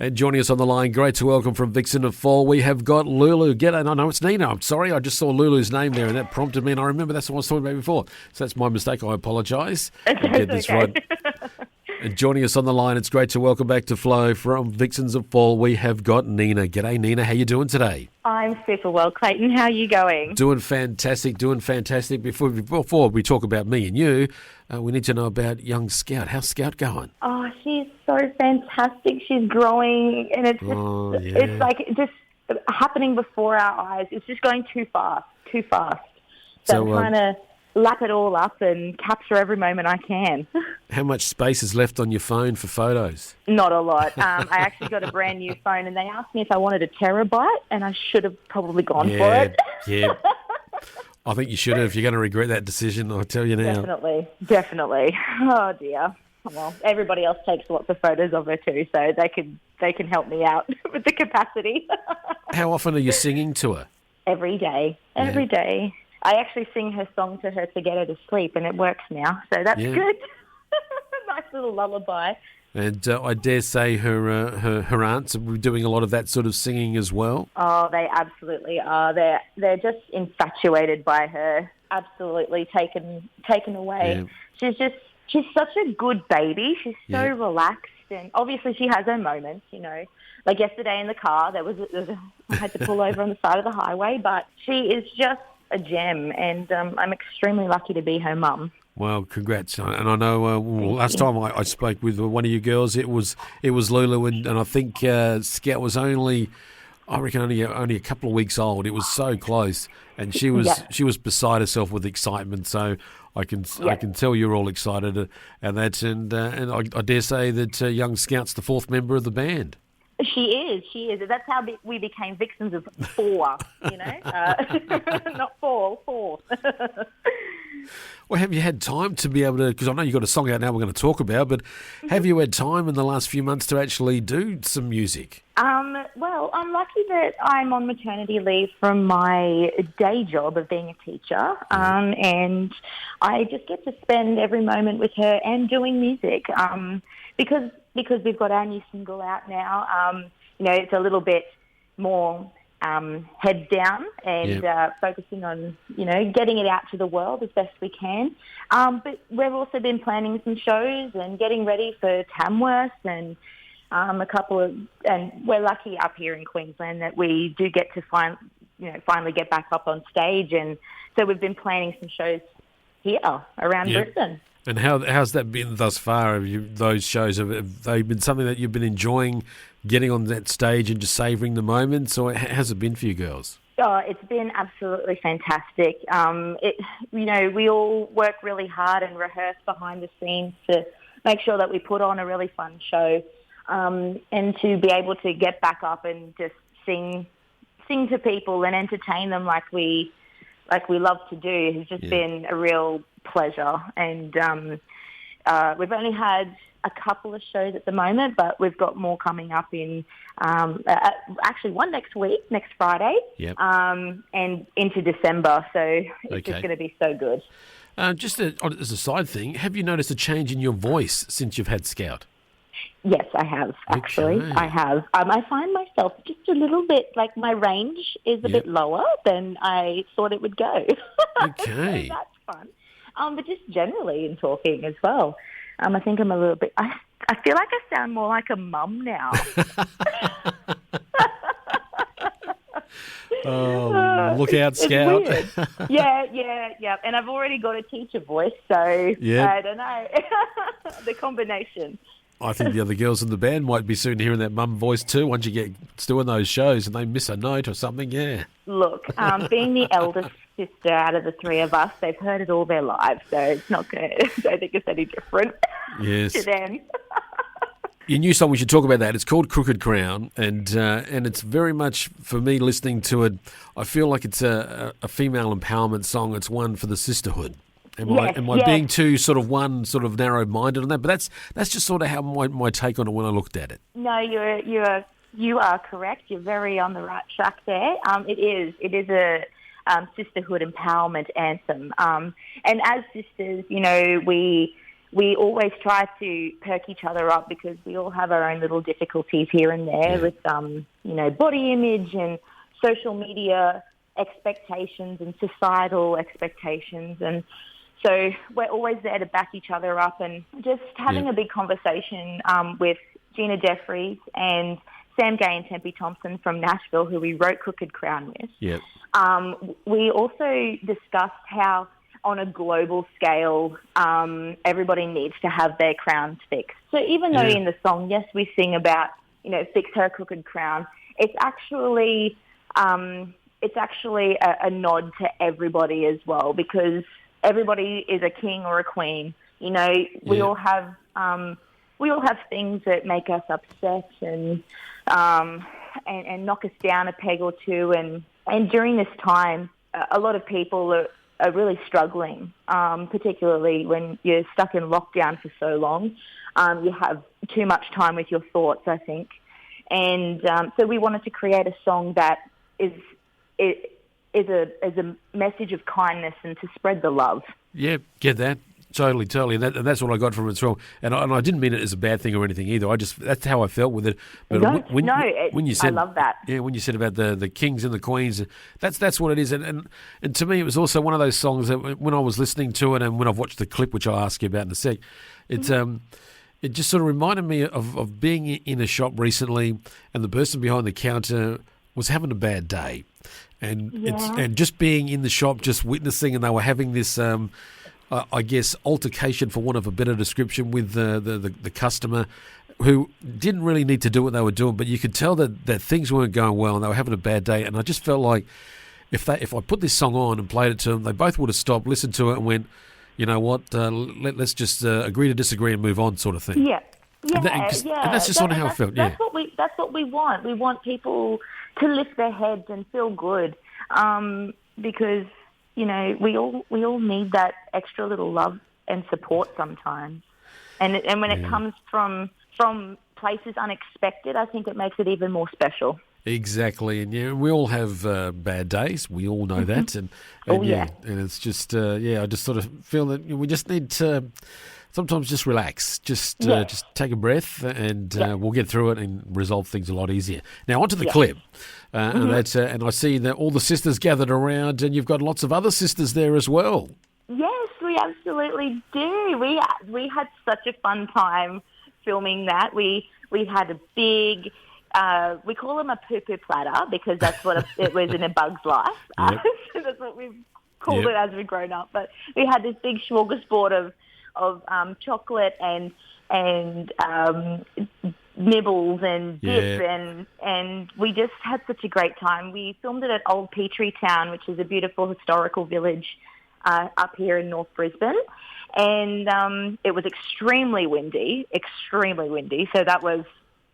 And joining us on the line, great to welcome from Vixens of Fall, we have got Lulu. No, it's Nina. I'm sorry, I just saw Lulu's name there and that prompted me, and I remember that's what I was talking about before. So that's my mistake. I apologise. Get this right. And joining us on the line, it's great to welcome back to Flow from Vixens of Fall. We have got Nina. G'day, Nina. How you doing today? I'm super well, Clayton. How are you going? Doing fantastic. Before we talk about me and you, we need to know about young Scout. How's Scout going? Oh, she's so fantastic. She's growing, and it's like just happening before our eyes. It's just going too fast. So I'm trying to lap it all up and capture every moment I can. How much space is left on your phone for photos? Not a lot. I actually got a brand new phone, and they asked me if I wanted a terabyte, and I should have probably gone for it. Yeah. I think you should have. You're going to regret that decision, I'll tell you now. Definitely. Oh, dear. Well, everybody else takes lots of photos of her too, so they can help me out with the capacity. How often are you singing to her? Every day. I actually sing her song to her to get her to sleep, and it works now, so that's good. Nice little lullaby. And I dare say her aunts are doing a lot of that sort of singing as well. Oh, they absolutely are. They're just infatuated by her. Absolutely taken away. Yeah. She's such a good baby. She's so relaxed, and obviously she has her moments. You know, like yesterday in the car, I had to pull over on the side of the highway, but she is just a gem, and I'm extremely lucky to be her mum. Well, congrats. And I know last time I spoke with one of you girls, it was Lulu, and I think Scout was only a couple of weeks old. It was so close, and she was beside herself with excitement. So I can tell you're all excited at that, and I dare say that young Scout's the fourth member of the band. She is. That's how we became Vixens of Fall, you know? Not Fall, Fall. Well, have you had time to be able to, because I know you've got a song out now we're going to talk about, but have you had time in the last few months to actually do some music? Well, I'm lucky that I'm on maternity leave from my day job of being a teacher, and I just get to spend every moment with her and doing music, because we've got our new single out now. You know, it's a little bit more heads down and focusing on, you know, getting it out to the world as best we can. But we've also been planning some shows and getting ready for Tamworth and and we're lucky up here in Queensland that we do get to finally get back up on stage, and so we've been planning some shows here around Brisbane. And how's that been thus far? Those shows, have they been something that you've been enjoying, getting on that stage and just savouring the moments, or how's it been for you girls? Oh, it's been absolutely fantastic. We all work really hard and rehearse behind the scenes to make sure that we put on a really fun show, and to be able to get back up and just sing to people and entertain them like we love to do has just been a real pleasure. And we've only had a couple of shows at the moment, but we've got more coming up in actually one next week, next Friday, and into December. So it's just going to be so good. Just as a side thing, have you noticed a change in your voice since you've had Scout? Yes, I have, actually. I have. I find myself just a little bit, like my range is a bit lower than I thought it would go. Okay. So that's fun. But just generally in talking as well. I think I'm a little bit... I feel like I sound more like a mum now. Oh, look out, Scout. It's weird. Yeah. And I've already got a teacher voice, so I don't know. The combination. I think the other girls in the band might be soon hearing that mum voice too once you get doing those shows and they miss a note or something, Look, being the eldest sister out of the three of us, they've heard it all their lives, so it's not going to... I don't think it's any different to them. Your new song, we should talk about that. It's called Crooked Crown, and it's very much, for me, listening to it, I feel like it's a female empowerment song. It's one for the sisterhood. Am I being too sort of narrow-minded on that? But that's just sort of how my take on it when I looked at it. No, you are correct. You're very on the right track there. It is a sisterhood empowerment anthem. And as sisters, you know, we we always try to perk each other up because we all have our own little difficulties here and there with, body image and social media expectations and societal expectations. And so we're always there to back each other up, and just having a big conversation with Gina Jeffries and Sam Gay and Tempe Thompson from Nashville, who we wrote Crooked Crown with. Yep. We also discussed how, on a global scale, everybody needs to have their crowns fixed. So even though in the song, yes, we sing about, fix her crooked crown, it's actually a nod to everybody as well, because everybody is a king or a queen. We all have things that make us upset and knock us down a peg or two. And during this time, a lot of people are really struggling, particularly when you're stuck in lockdown for so long. You have too much time with your thoughts, I think. And so we wanted to create a song that is a message of kindness and to spread the love. Yeah, get that. Totally. And that's what I got from it as well. And I didn't mean it as a bad thing or anything either. That's how I felt with it. But when you said, I love that. Yeah, when you said about the kings and the queens, that's what it is. And to me, it was also one of those songs that when I was listening to it and when I've watched the clip, which I'll ask you about in a sec, it just sort of reminded me of being in a shop recently, and the person behind the counter was having a bad day. And just being in the shop, just witnessing, and they were having this... I guess, altercation, for want of a better description, with the customer, who didn't really need to do what they were doing, but you could tell that things weren't going well and they were having a bad day. And I just felt like if I put this song on and played it to them, they both would have stopped, listened to it, and went, you know what, let's just agree to disagree and move on, sort of thing. Yeah. And that's just sort of how I felt. That's what we want. We want people to lift their heads and feel good, because we all need that extra little love and support sometimes. And when it comes from places unexpected, I think it makes it even more special. Exactly. And we all have bad days. We all know that. And it's just, I just sort of feel that we just need to sometimes just relax, just take a breath, and we'll get through it and resolve things a lot easier. Now, onto the clip. And I see that all the sisters gathered around, and you've got lots of other sisters there as well. Yes, we absolutely do. We had such a fun time filming that. We had a big, we call them a poo-poo platter, because that's what it was in A Bug's Life. Yep. So that's what we've called it as we've grown up. But we had this big smorgasbord of chocolate and nibbles and dip, and we just had such a great time. We filmed it at Old Petrie Town, which is a beautiful historical village up here in North Brisbane, and it was extremely windy, so that was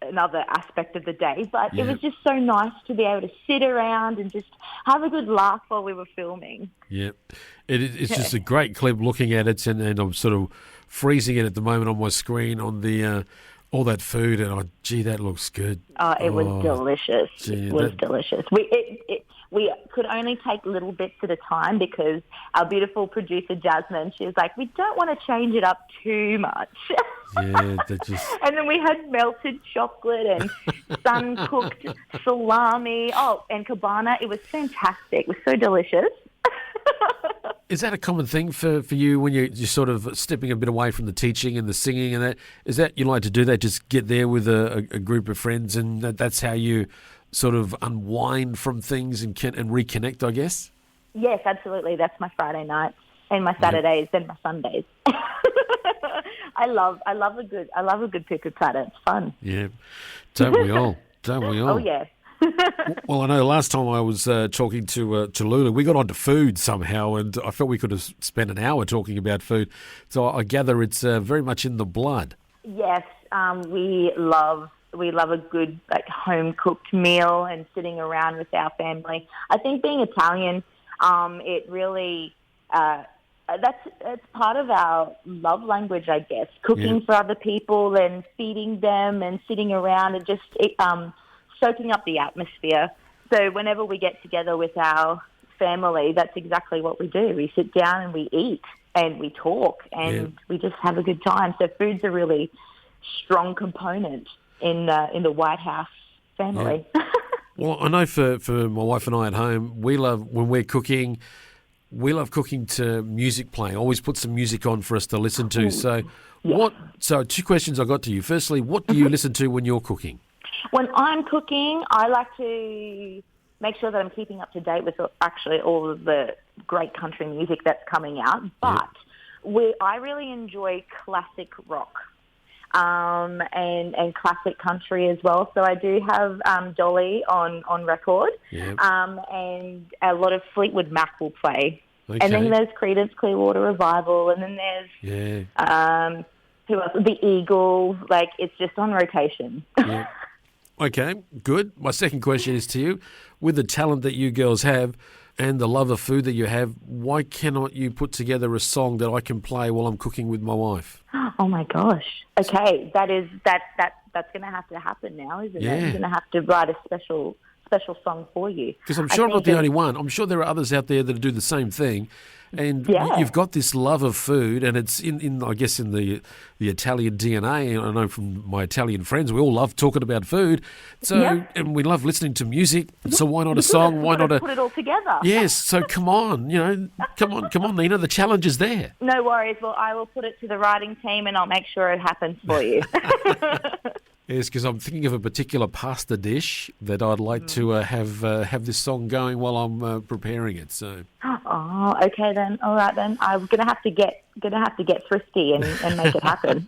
another aspect of the day, but it was just so nice to be able to sit around and just have a good laugh while we were filming. It's just a great clip looking at it, and I'm sort of freezing it at the moment on my screen on the all that food, and that looks good. It was delicious. It was delicious. We could only take little bits at a time, because our beautiful producer Jasmine, she was like, we don't want to change it up too much. And then we had melted chocolate and sun-cooked salami. And cabana. It was fantastic. It was so delicious. Is that a common thing for you when you're sort of stepping a bit away from the teaching and the singing and that? Is that you like to do that, just get there with a group of friends, and that's how you sort of unwind from things and reconnect, I guess? Yes, absolutely. That's my Friday nights and my Saturdays and my Sundays. I love a good poo-poo platter. It's fun. Yeah. Don't we all? Oh, yeah. Well, I know last time I was talking to Lulu, we got onto food somehow, and I felt we could have spent an hour talking about food. So I gather it's very much in the blood. Yes, we love a good home cooked meal and sitting around with our family. I think being Italian, it really that's part of our love language, I guess. Cooking for other people and feeding them and sitting around and just soaking up the atmosphere. So whenever we get together with our family, that's exactly what we do. We sit down and we eat and we talk and we just have a good time. So food's a really strong component in the White House family. Yeah. Well, I know for my wife and I at home, we love when we're cooking. We love cooking to music playing. Always put some music on for us to listen to. So, So, two questions I got to you. Firstly, what do you listen to when you're cooking? When I'm cooking, I like to make sure that I'm keeping up to date with actually all of the great country music that's coming out. But I really enjoy classic rock. And classic country as well. So I do have Dolly on record, and a lot of Fleetwood Mac will play. Okay. And then there's Creedence Clearwater Revival, and then there's who else? The Eagles. Like, it's just on rotation. Yeah. Okay, good. My second question is to you. With the talent that you girls have and the love of food that you have, why cannot you put together a song that I can play while I'm cooking with my wife? Oh my gosh! Okay, that's going to have to happen now, isn't it? I'm going to have to write a special song for you. Because I'm sure I'm not the only one. I'm sure there are others out there that do the same thing. And you've got this love of food, and it's in I guess in the Italian DNA. I know from my Italian friends, we all love talking about food. So and we love listening to music. So why not a song? Why not put it all together? Yes. So come on, come on, Nina. The challenge is there. No worries. Well, I will put it to the writing team, and I'll make sure it happens for you. Yes, because I'm thinking of a particular pasta dish that I'd like to have this song going while I'm preparing it. So. Oh, okay then. All right then. I'm gonna have to get thrifty and make it happen.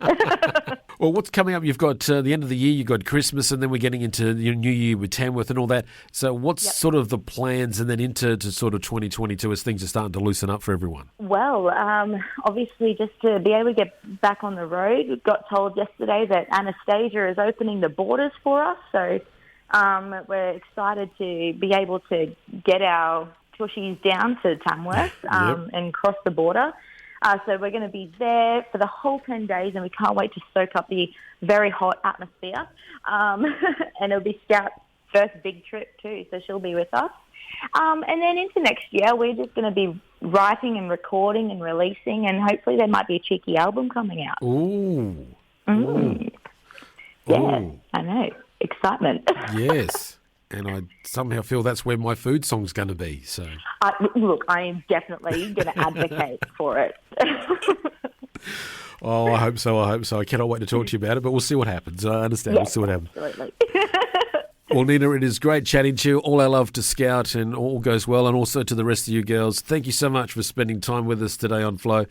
Well, what's coming up? You've got the end of the year. You've got Christmas, and then we're getting into the New Year with Tamworth and all that. So, what's sort of the plans, and then into sort of 2022 as things are starting to loosen up for everyone? Well, obviously, just to be able to get back on the road, we got told yesterday that Anastasia is opening the borders for us. So, we're excited to be able to get our tushies down to Tamworth and cross the border. So we're going to be there for the whole 10 days, and we can't wait to soak up the very hot atmosphere. And it'll be Scout's first big trip too, so she'll be with us. And then into next year, we're just going to be writing and recording and releasing, and hopefully there might be a cheeky album coming out. Ooh. Yeah, I know. Excitement. Yes. And I somehow feel that's where my food song's going to be. So, look, I am definitely going to advocate for it. Oh, I hope so. I cannot wait to talk to you about it, but we'll see what happens. I understand. Yes, we'll see what happens. Absolutely. Well, Nina, it is great chatting to you. All our love to Scout, and all goes well, and also to the rest of you girls. Thank you so much for spending time with us today on Flow.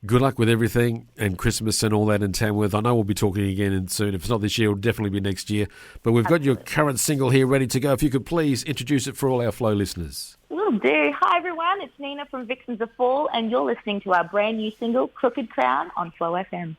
Good luck with everything and Christmas and all that in Tamworth. I know we'll be talking again soon. If it's not this year, it'll definitely be next year. But we've got your current single here ready to go. If you could please introduce it for all our Flow listeners. Will do. Hi, everyone. It's Nina from Vixens Of Fall, and you're listening to our brand new single, Crooked Crown, on Flow FM.